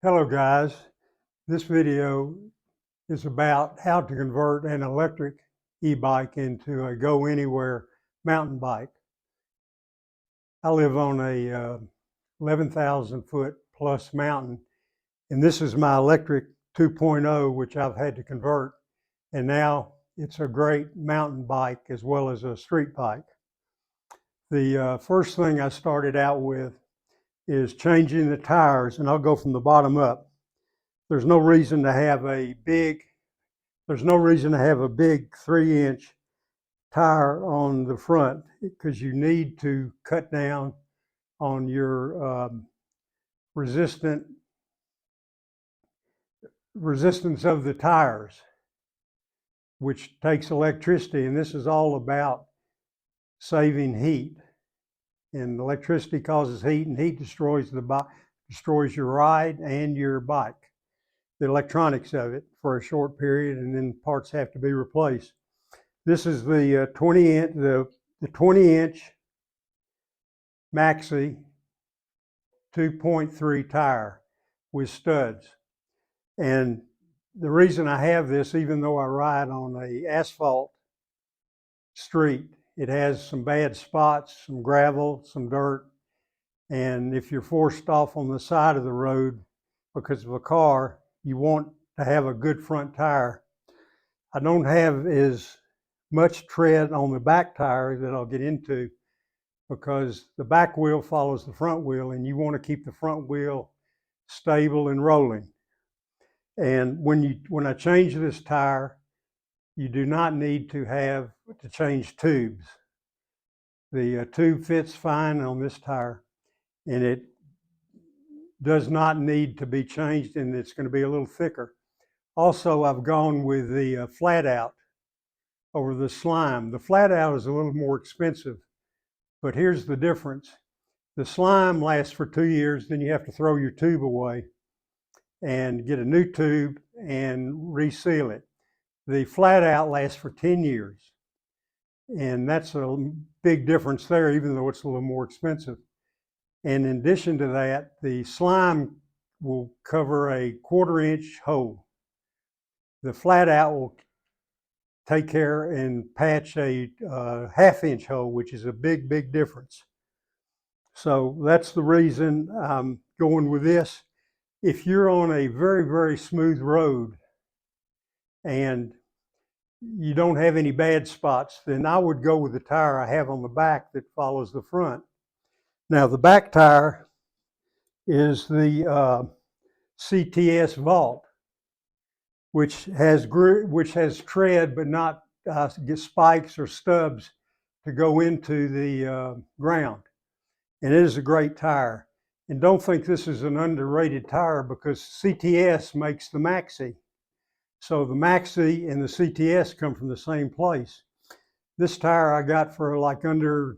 Hello guys, this video is about how to convert an electric e-bike into a go anywhere mountain bike. I live on a 11,000 foot plus mountain, and this is my electric 2.0 which I've had to convert, and now it's a great mountain bike as well as a street bike. The first thing I started out with is changing the tires, and I'll go from the bottom up. There's no reason to have a big 3-inch tire on the front, because you need to cut down on your resistance of the tires, which takes electricity, and this is all about saving heat. And electricity causes heat, and heat destroys your ride and your bike, the electronics of it, for a short period, and then parts have to be replaced. This is the 20-inch Maxi 2.3 tire with studs. And the reason I have this, even though I ride on a asphalt street, it has some bad spots, some gravel, some dirt, and if you're forced off on the side of the road because of a car, you want to have a good front tire. I don't have as much tread on the back tire that I'll get into, because the back wheel follows the front wheel, and you want to keep the front wheel stable and rolling. And when I change this tire, you do not need to change tubes. The tube fits fine on this tire, and it does not need to be changed, and it's going to be a little thicker. Also, I've gone with the FlatOut over the slime. The FlatOut is a little more expensive, but here's the difference. The slime lasts for 2 years, then you have to throw your tube away and get a new tube and reseal it. The FlatOut lasts for 10 years, and that's a big difference there, even though it's a little more expensive. And in addition to that, the slime will cover a 1/4-inch hole. The FlatOut will take care and patch a 1/2-inch hole, which is a big difference. So that's the reason I'm going with this. If you're on a very smooth road and you don't have any bad spots, then I would go with the tire I have on the back that follows the front. Now, the back tire is the CTS Vault, which has tread but not spikes or stubs to go into the ground. And it is a great tire. And don't think this is an underrated tire, because CTS makes the Maxi. So the Maxi and the CTS come from the same place. This tire I got for like under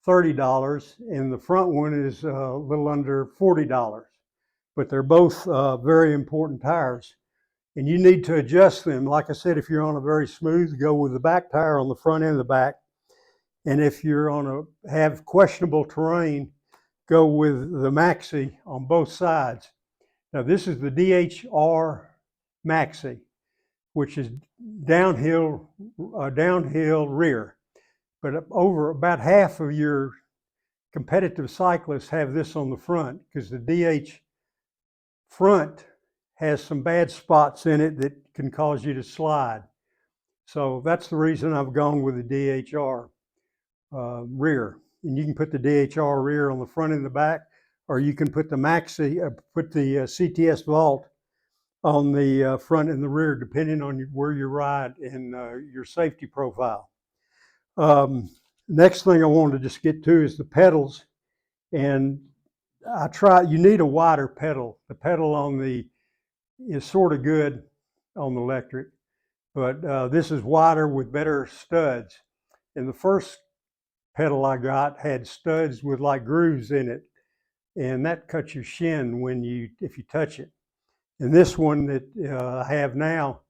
$30, and the front one is a little under $40. But they're both very important tires, and you need to adjust them. Like I said, if you're on a very smooth, go with the back tire on the front and the back. And if you're have questionable terrain, go with the Maxi on both sides. Now, this is the DHR Maxi, which is downhill rear. But over about half of your competitive cyclists have this on the front, because the DH front has some bad spots in it that can cause you to slide. So that's the reason I've gone with the DHR rear. And you can put the DHR rear on the front and the back, or you can put the Maxi, put the CTS Vault on the front and the rear, depending on where you ride and your safety profile. Next thing I wanted to just get to is the pedals. And you need a wider pedal. The pedal on the is sort of good on the electric, but this is wider with better studs. And the first pedal I got had studs with like grooves in it, and that cuts your shin if you touch it. And this one that I have now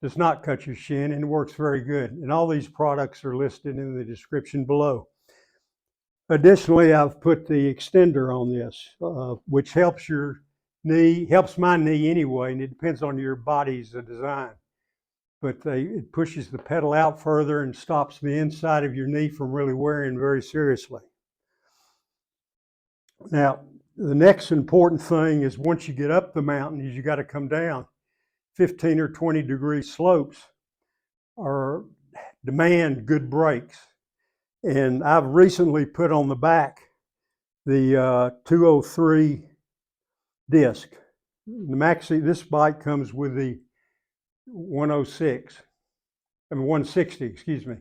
does not cut your shin, and it works very good. And all these products are listed in the description below. Additionally, I've put the extender on this, which helps your knee, helps my knee anyway, and it depends on your body's design. But it pushes the pedal out further and stops the inside of your knee from really wearing very seriously. Now, the next important thing is once you get up the mountain is you got to come down. 15 or 20 degree slopes demand good brakes. And I've recently put on the back the 203 disc. The maxi, this bike comes with the 160, excuse me.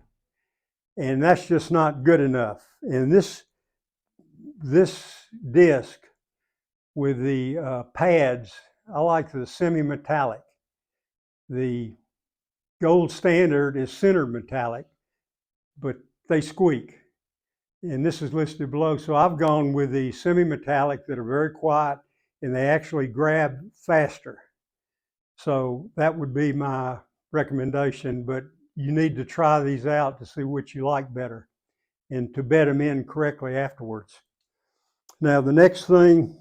And that's just not good enough. And this disc with the pads, I like the semi-metallic. The gold standard is sintered metallic, but they squeak. And this is listed below. So I've gone with the semi-metallic that are very quiet and they actually grab faster. So that would be my recommendation, but you need to try these out to see which you like better and to bed them in correctly afterwards. Now the next thing,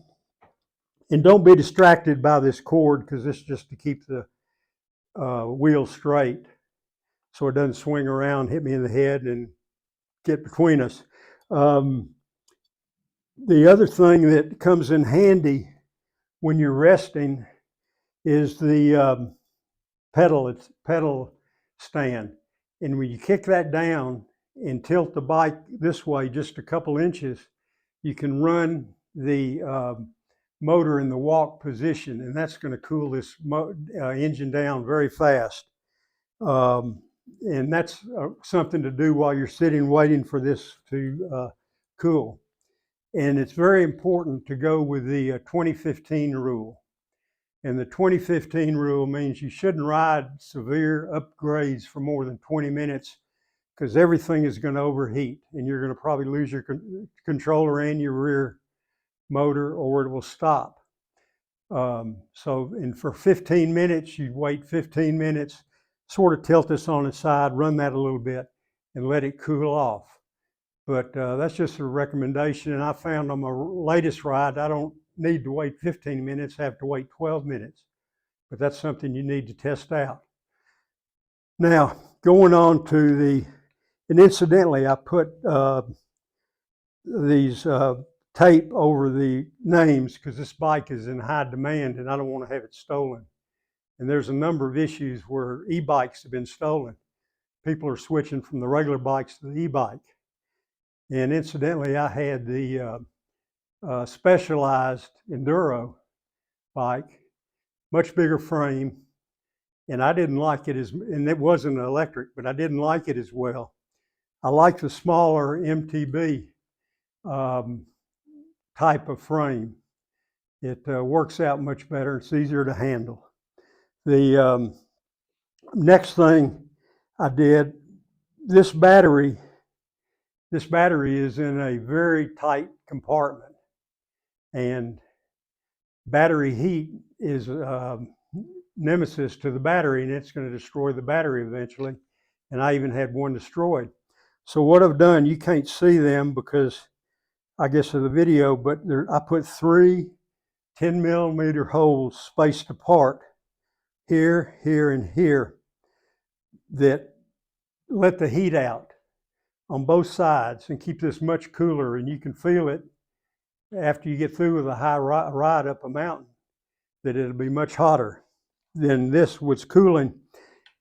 and don't be distracted by this cord because this is just to keep the wheel straight so it doesn't swing around, hit me in the head and get between us. The other thing that comes in handy when you're resting is the pedal stand. And when you kick that down and tilt the bike this way just a couple inches, you can run the motor in the walk position, and that's going to cool this engine down very fast. And that's something to do while you're sitting waiting for this to cool. And it's very important to go with the 2015 rule. And the 2015 rule means you shouldn't ride severe upgrades for more than 20 minutes because everything is going to overheat and you're going to probably lose your controller and your rear motor or it will stop. And for 15 minutes, you wait 15 minutes, sort of tilt this on its side, run that a little bit and let it cool off. But that's just a recommendation. And I found on my latest ride, I don't need to wait 15 minutes, I have to wait 12 minutes. But that's something you need to test out. Now, going on to and incidentally, I put these tape over the names because this bike is in high demand and I don't want to have it stolen. And there's a number of issues where e-bikes have been stolen. People are switching from the regular bikes to the e-bike. And incidentally, I had the specialized enduro bike, much bigger frame, and I didn't like it and it wasn't electric, but I didn't like it as well. I like the smaller eMTB type of frame. It works out much better. It's easier to handle. The next thing I did, this battery is in a very tight compartment, and battery heat is nemesis to the battery, and it's going to destroy the battery eventually. And I even had one destroyed. So what I've done, you can't see them because I guess of the video, but I put 3 10-millimeter holes spaced apart here, here, and here that let the heat out on both sides and keep this much cooler. And you can feel it after you get through with a high ride up a mountain, that it'll be much hotter than this was cooling.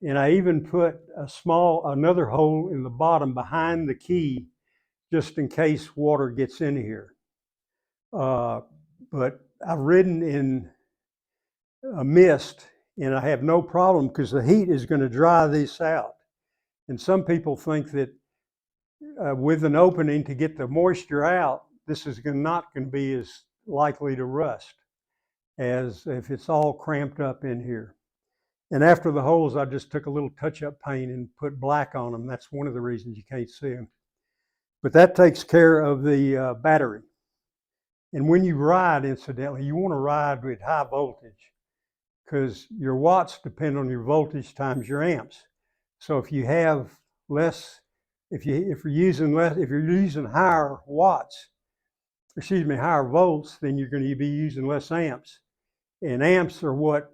And I even put another hole in the bottom behind the key just in case water gets in here. But I've ridden in a mist and I have no problem because the heat is going to dry this out. And some people think that with an opening to get the moisture out, this is not going to be as likely to rust as if it's all cramped up in here. And after the holes, I just took a little touch-up paint and put black on them. That's one of the reasons you can't see them. But that takes care of the battery. And when you ride, incidentally, you want to ride with high voltage because your watts depend on your voltage times your amps. So if you have less, if you're using higher watts, higher volts, then you're going to be using less amps. And amps are what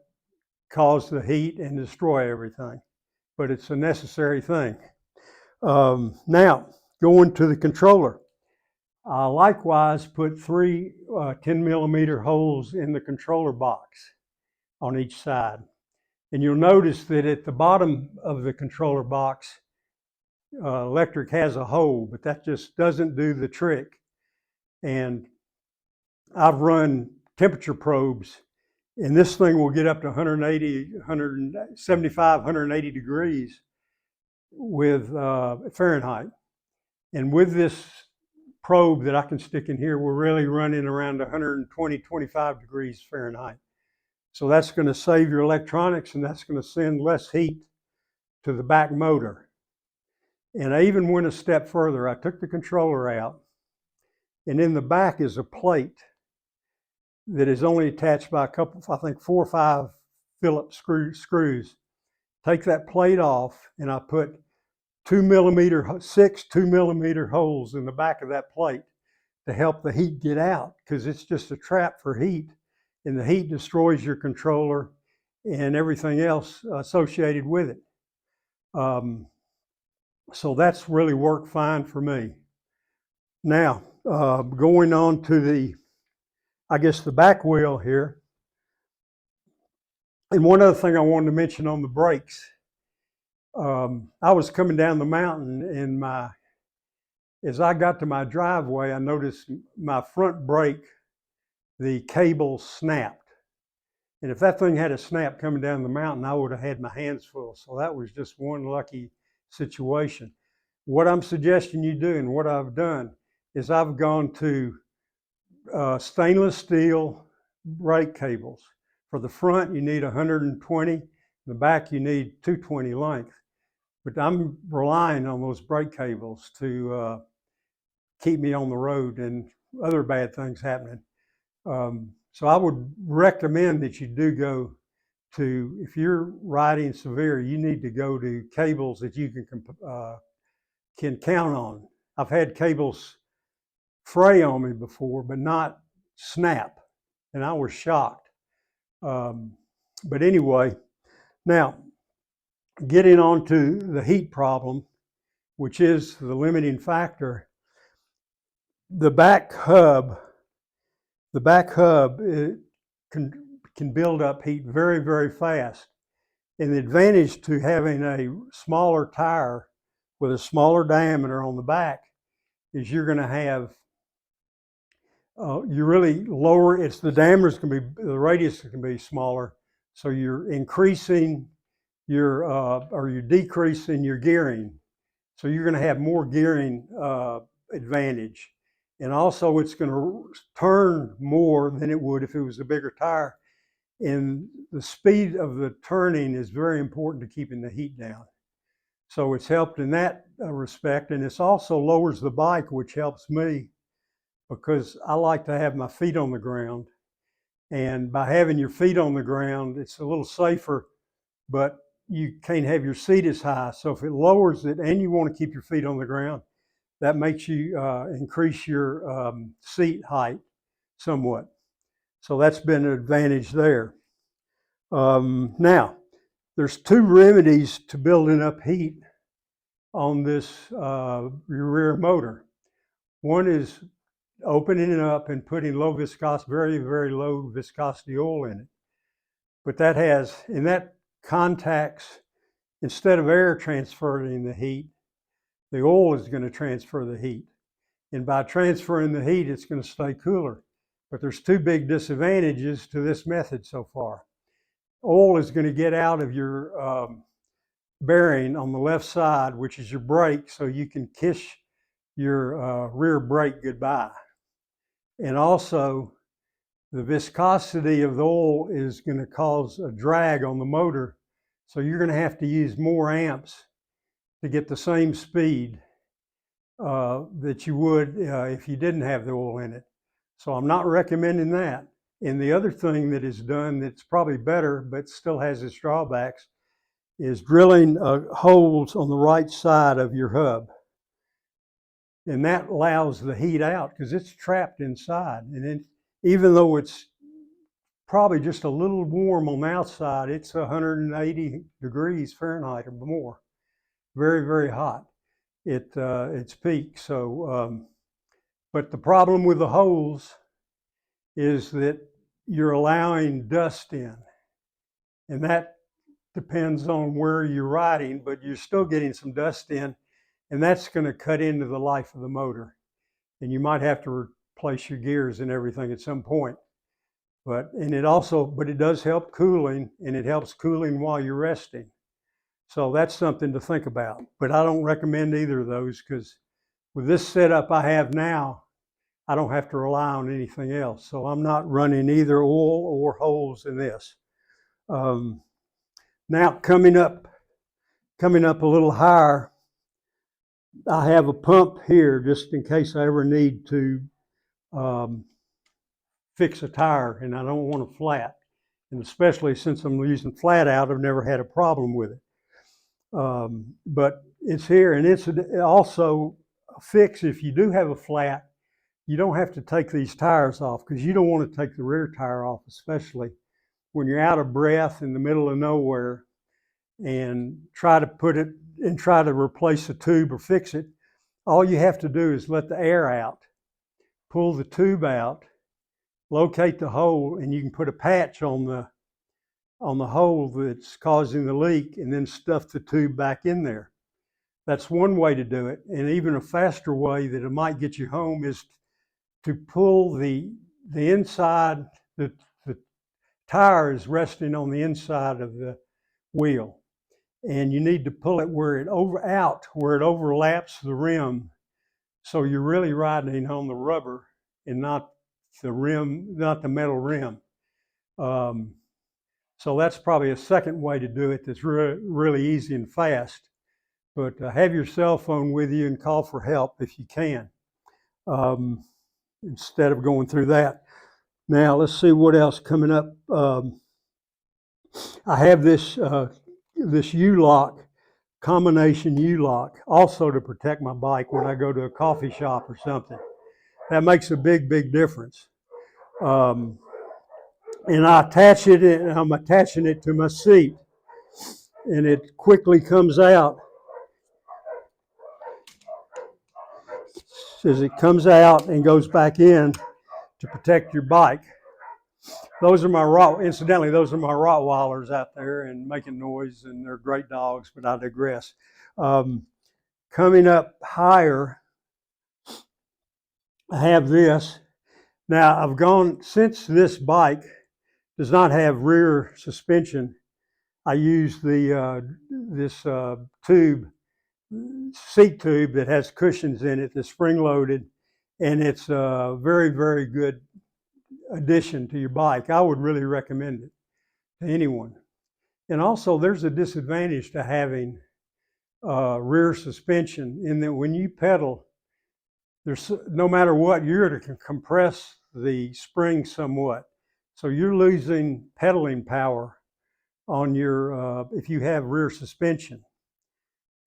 cause the heat and destroy everything, but it's a necessary thing. Now, going to the controller. I likewise put three 10mm holes in the controller box on each side. And you'll notice that at the bottom of the controller box, electric has a hole, but that just doesn't do the trick. And I've run temperature probes, and this thing will get up to 180, 175, 180 degrees with Fahrenheit. And with this probe that I can stick in here, we're really running around 120, 25 degrees Fahrenheit. So that's going to save your electronics, and that's going to send less heat to the back motor. And I even went a step further. I took the controller out, and in the back is a plate that is only attached by a couple, I think 4 or 5 Phillips screws. Take that plate off, and I put 6 2mm holes in the back of that plate to help the heat get out, because it's just a trap for heat, and the heat destroys your controller and everything else associated with it. So that's really worked fine for me. Now, going on to the back wheel here. And one other thing I wanted to mention on the brakes. I was coming down the mountain, and as I got to my driveway, I noticed my front brake, the cable snapped. And if that thing had a snap coming down the mountain, I would have had my hands full. So that was just one lucky situation. What I'm suggesting you do, and what I've done, is I've gone to stainless steel brake cables. For the front, you need 120. In the back, you need 220 length. But I'm relying on those brake cables to keep me on the road and other bad things happening. So I would recommend that you do go to, if you're riding severe, you need to go to cables that you can count on. I've had cables fray on me before, but not snap, and I was shocked. But anyway, now getting on to the heat problem, which is the limiting factor. The back hub can build up heat very, very fast. And the advantage to having a smaller tire with a smaller diameter on the back is you're going to have, you really lower, the diameters can be, the radius can be smaller. So you're increasing your, or you're decreasing your gearing. So you're going to have more gearing advantage. And also it's going to turn more than it would if it was a bigger tire. And the speed of the turning is very important to keeping the heat down. So it's helped in that respect. And it also lowers the bike, which helps me because I like to have my feet on the ground. And by having your feet on the ground, it's a little safer, but you can't have your seat as high. So if it lowers it and you want to keep your feet on the ground, that makes you increase your seat height somewhat. So that's been an advantage there. Now, there's 2 remedies to building up heat on this rear motor. One is opening it up and putting low viscosity, very, very low viscosity oil in it. But that has, and that contacts, instead of air transferring the heat, the oil is going to transfer the heat. And by transferring the heat, it's going to stay cooler. But there's 2 big disadvantages to this method so far. Oil is going to get out of your bearing on the left side, which is your brake, so you can kiss your rear brake goodbye. And also, the viscosity of the oil is going to cause a drag on the motor. So you're going to have to use more amps to get the same speed that you would if you didn't have the oil in it. So I'm not recommending that. And the other thing that is done that's probably better, but still has its drawbacks, is drilling holes on the right side of your hub. And that allows the heat out because it's trapped inside. And then, even though it's probably just a little warm on the outside. It's 180 degrees Fahrenheit or more. Very, very hot. Its peak. So, but the problem with the holes is that you're allowing dust in, and that depends on where you're riding, but you're still getting some dust in, and that's going to cut into the life of the motor. And you might have to replace your gears and everything at some point. But it does help cooling, and it helps cooling while you're resting. So that's something to think about. But I don't recommend either of those, because with this setup I have now, I don't have to rely on anything else. So I'm not running either oil or holes in this. Now coming up a little higher, I have a pump here just in case I ever need to fix a tire and I don't want a flat. And especially since I'm using FlatOut, I've never had a problem with it. But it's here, and it's also a fix if you do have a flat. You don't have to take these tires off, because you don't want to take the rear tire off, especially when you're out of breath in the middle of nowhere and try to replace the tube or fix it. All you have to do is let the air out, pull the tube out, locate the hole, and you can put a patch on the hole that's causing the leak, and then stuff the tube back in there. That's one way to do it. And even a faster way that it might get you home is to pull the inside, the tire is resting on the inside of the wheel. And you need to pull it where it overlaps the rim. So you're really riding on the rubber and not the rim, not the metal rim. So that's probably a second way to do it that's really easy and fast. But have your cell phone with you and call for help if you can, instead of going through that. Now let's see what else coming up. I have this ULock, combination ULock, also to protect my bike when I go to a coffee shop or something. That makes a big, big difference. And I attach it, and I'm attaching it to my seat, and it quickly comes out. As it comes out and goes back in to protect your bike. Those are my Rottweilers out there and making noise, and they're great dogs, but I digress. Coming up higher, I have this. Now since this bike does not have rear suspension, I use this seat tube that has cushions in it that's spring loaded, and it's a very, very good addition to your bike. I would really recommend it to anyone. And also there's a disadvantage to having rear suspension, in that when you pedal, no matter what, you're going to compress the spring somewhat. So you're losing pedaling power on your, if you have rear suspension.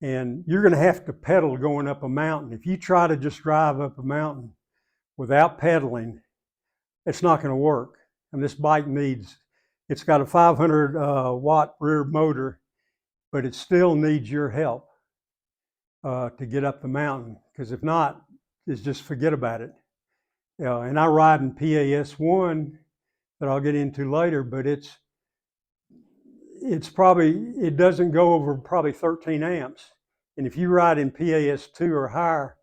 And you're going to have to pedal going up a mountain. If you try to just drive up a mountain without pedaling, it's not going to work. And this bike it's got a 500 watt rear motor, but it still needs your help to get up the mountain. Because if not, it's just forget about it. And I ride in PAS1 that I'll get into later, but it doesn't go over probably 13 amps. And if you ride in PAS2 or higher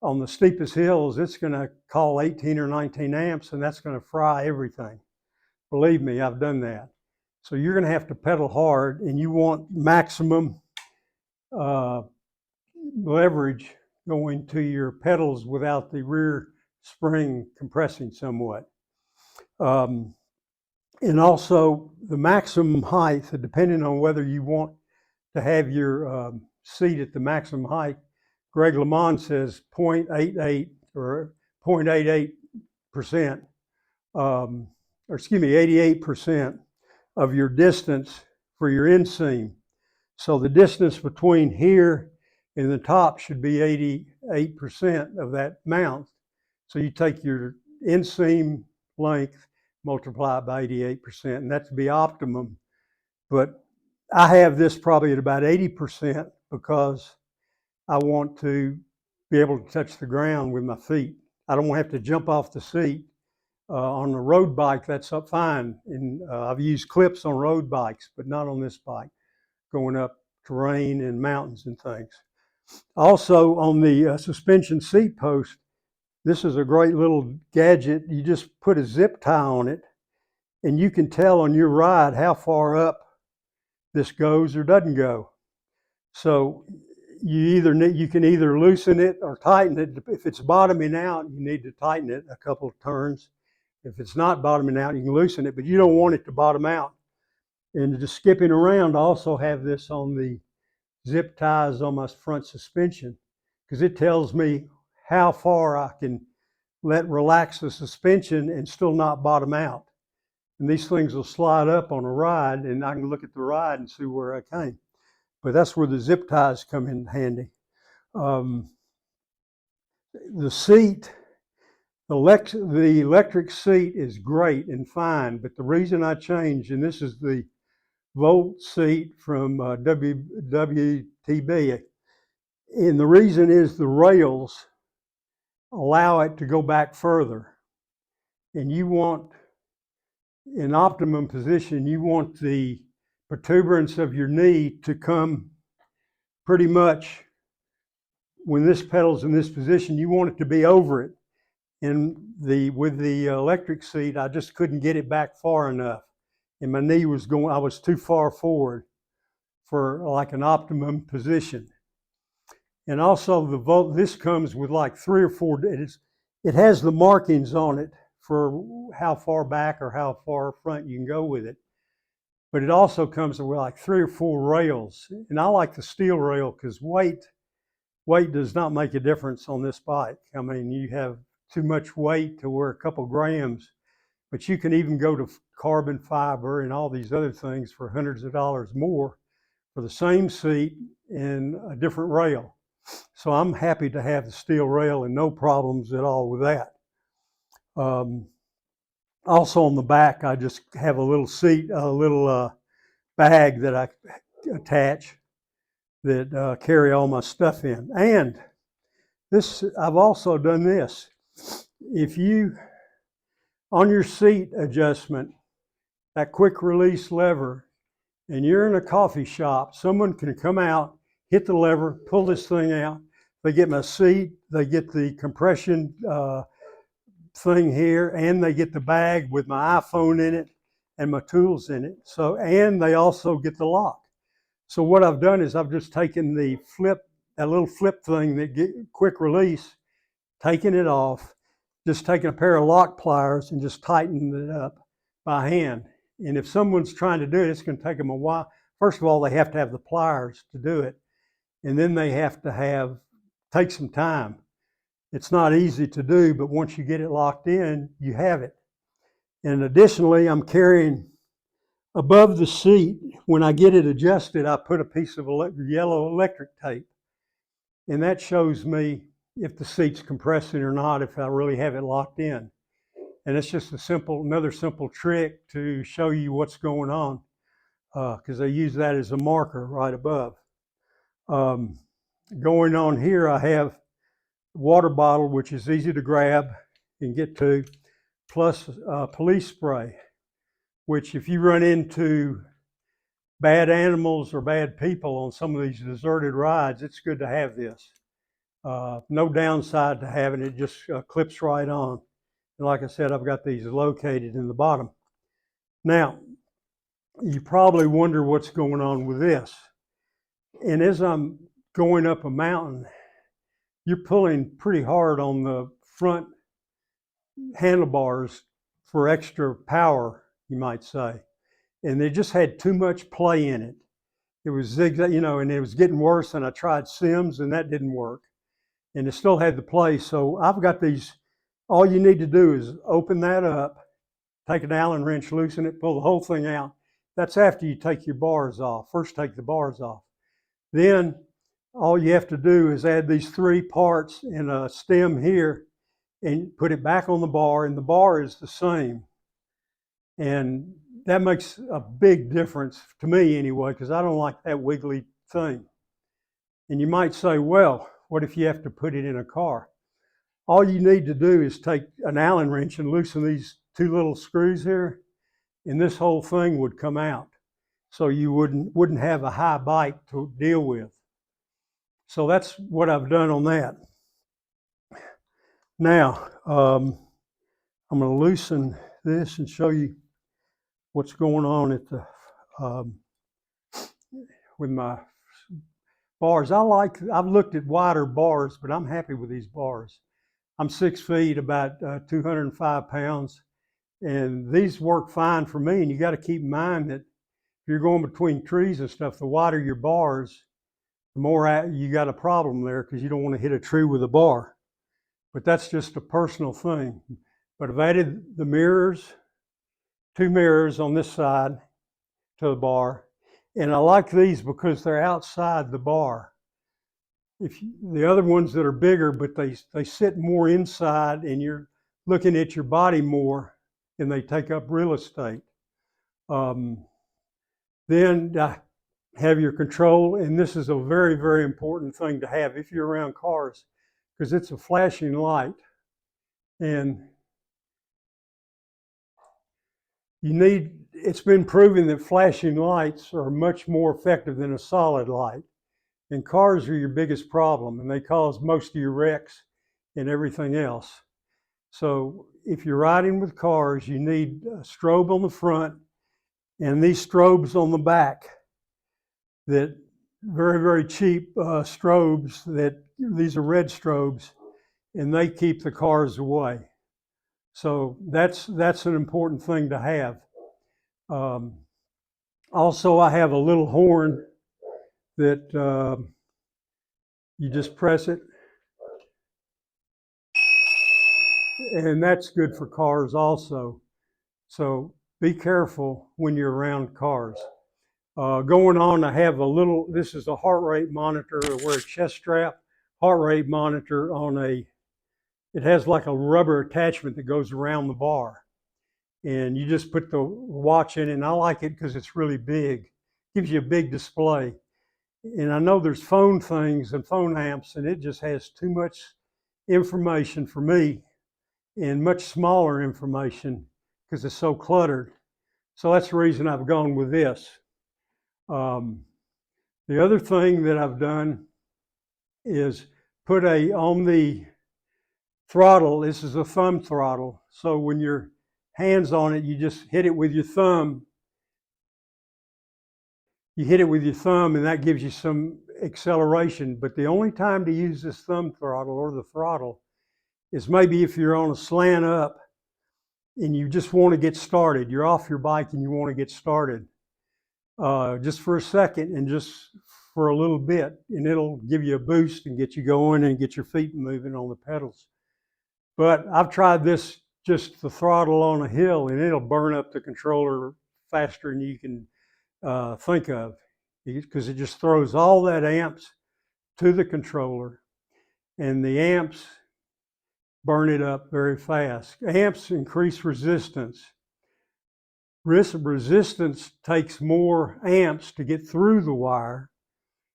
on the steepest hills, it's going to call 18 or 19 amps, and that's going to fry everything. Believe me, I've done that. So you're going to have to pedal hard, and you want maximum leverage going to your pedals without the rear spring compressing somewhat. And also the maximum height, depending on whether you want to have your seat at the maximum height. Greg LeMond says 0.88 or 0.88%, or excuse me, 88% of your distance for your inseam. So the distance between here and the top should be 88% of that mount. So you take your inseam length multiply it by 88%, and that's to be optimum. But I have this probably at about 80% because I want to be able to touch the ground with my feet. I don't want to have to jump off the seat. On a road bike, that's up fine. And I've used clips on road bikes, but not on this bike, going up terrain and mountains and things. Also on the suspension seat post, this is a great little gadget. You just put a zip tie on it and you can tell on your ride how far up this goes or doesn't go. So you can either loosen it or tighten it. If it's bottoming out, you need to tighten it a couple of turns. If it's not bottoming out, you can loosen it, but you don't want it to bottom out. And just skipping around, I also have this on the zip ties on my front suspension because it tells me how far I can relax the suspension and still not bottom out. And these things will slide up on a ride, and I can look at the ride and see where I came. But that's where the zip ties come in handy. The seat, the electric seat is great and fine, but the reason I changed, and this is the Volt seat from WTB, and the reason is the rails allow it to go back further. And you want, in optimum position, you want the protuberance of your knee to come pretty much, when this pedal's in this position, you want it to be over it. And with the electric seat, I just couldn't get it back far enough. And my knee was going, I was too far forward for like an optimum position. And also the Volt, this comes with like 3 or 4, it has the markings on it for how far back or how far front you can go with it. But it also comes with like 3 or 4 rails. And I like the steel rail because weight does not make a difference on this bike. I mean, you have too much weight to where a couple grams, but you can even go to carbon fiber and all these other things for hundreds of dollars more for the same seat and a different rail. So I'm happy to have the steel rail and no problems at all with that. Also on the back, I just have a little seat, a little bag that I attach that carry all my stuff in. And this, I've also done this. If you, on your seat adjustment, that quick release lever, and you're in a coffee shop, someone can come out, hit the lever, pull this thing out. They get my seat, they get the compression thing here, and they get the bag with my iPhone in it and my tools in it. So, and they also get the lock. So what I've done is I've just taken the flip, that little flip thing that get quick release, taken it off, just taking a pair of lock pliers and just tightening it up by hand. And if someone's trying to do it, it's going to take them a while. First of all, they have to have the pliers to do it. And then they have to take some time. It's not easy to do, but once you get it locked in, you have it. And additionally, I'm carrying above the seat, when I get it adjusted, I put a piece of yellow electric tape. And that shows me if the seat's compressing or not, if I really have it locked in. And it's just another simple trick to show you what's going on, because I use that as a marker right above. Going on here, I have a water bottle, which is easy to grab and get to, plus police spray, which if you run into bad animals or bad people on some of these deserted rides, it's good to have this. No downside to having it, just clips right on. And like I said, I've got these located in the bottom. Now, you probably wonder what's going on with this. And as I'm going up a mountain, you're pulling pretty hard on the front handlebars for extra power, you might say. And they just had too much play in it. It was zigzag, and it was getting worse, and I tried Sims and that didn't work. And it still had the play. So I've got these, all you need to do is open that up, take an Allen wrench, loosen it, pull the whole thing out. That's after you take your bars off. First take the bars off. Then all you have to do is add these 3 parts and a stem here and put it back on the bar, and the bar is the same. And that makes a big difference to me anyway, because I don't like that wiggly thing. And you might say, well, what if you have to put it in a car? All you need to do is take an Allen wrench and loosen these two little screws here, and this whole thing would come out. So you wouldn't have a high bite to deal with. So that's what I've done on that. Now, I'm going to loosen this and show you what's going on at the with my bars. I've looked at wider bars, but I'm happy with these bars. I'm 6 feet, about 205 pounds, and these work fine for me. And you got to keep in mind that if you're going between trees and stuff, the wider your bars, the more you got a problem there, because you don't want to hit a tree with a bar. But that's just a personal thing. But I've added the mirrors, 2 mirrors on this side to the bar. And I like these because they're outside the bar. The other ones that are bigger, but they sit more inside, and you're looking at your body more, and they take up real estate. Then have your control, and this is a very, very important thing to have if you're around cars, because it's a flashing light, and it's been proven that flashing lights are much more effective than a solid light. And cars are your biggest problem, and they cause most of your wrecks and everything else. So if you're riding with cars, you need a strobe on the front and these strobes on the back, that very, very cheap strobes, these are red strobes, and they keep the cars away. So that's an important thing to have. Also, I have a little horn that you just press it, and that's good for cars also. So be careful when you're around cars. Going on, I have this is a heart rate monitor. I wear a chest strap heart rate monitor it has like a rubber attachment that goes around the bar. And you just put the watch in, and I like it because it's really big. Gives you a big display. And I know there's phone things and phone amps, and it just has too much information for me, and much smaller information because it's so cluttered. So that's the reason I've gone with this. The other thing that I've done is put on the throttle, this is a thumb throttle. So when your hand's on it, you just hit it with your thumb. You hit it with your thumb, and that gives you some acceleration. But the only time to use this thumb throttle or the throttle is maybe if you're on a slant up and you just want to get started. You're off your bike and you want to get started. Just for a second and just for a little bit, and it'll give you a boost and get you going and get your feet moving on the pedals. But I've tried this, just the throttle on a hill, and it'll burn up the controller faster than you can think of, because it just throws all that amps to the controller, and the amps burn it up very fast. Amps increase resistance. Resistance takes more amps to get through the wire,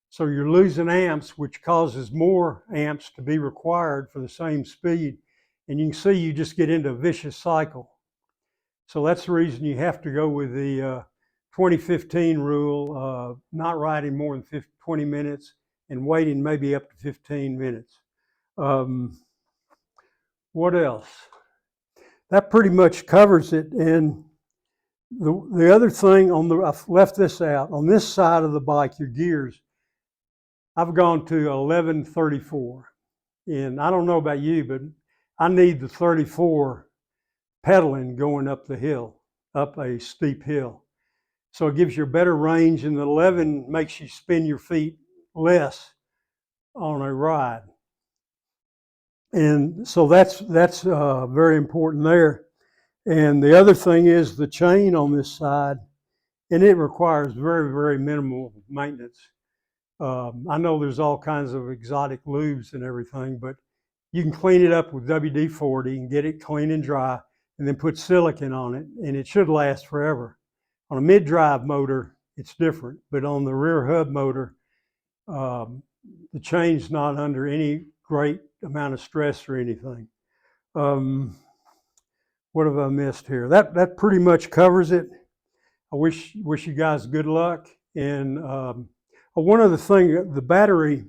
so you're losing amps, which causes more amps to be required for the same speed, and you can see you just get into a vicious cycle. So that's the reason you have to go with the 2015 rule, not riding more than 20 minutes and waiting maybe up to 15 minutes. What else? That pretty much covers it. And the other thing, I've left this out, on this side of the bike, your gears, I've gone to 1134. And I don't know about you, but I need the 34 pedaling going up the hill, up a steep hill. So it gives you a better range, and the 11 makes you spin your feet less on a ride. And so that's very important there. And the other thing is the chain on this side, and it requires very, very minimal maintenance. I know there's all kinds of exotic lubes and everything, but you can clean it up with WD-40 and get it clean and dry. and then put silicone on it, and it should last forever. On a mid-drive motor, it's different, but on the rear hub motor, the chain's not under any great amount of stress or anything. What have I missed here? That pretty much covers it. I wish you guys good luck. And one other thing, the battery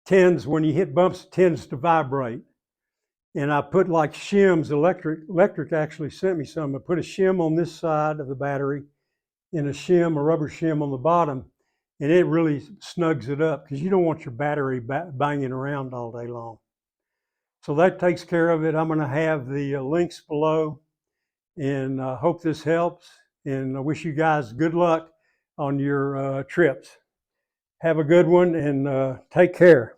tends, when you hit bumps, tends to vibrate. And I put like shims, electric actually sent me some. I put a shim on this side of the battery and a rubber shim on the bottom, and it really snugs it up because you don't want your battery banging around all day long. So that takes care of it. I'm going to have the links below, and I hope this helps. And I wish you guys good luck on your trips. Have a good one, and take care.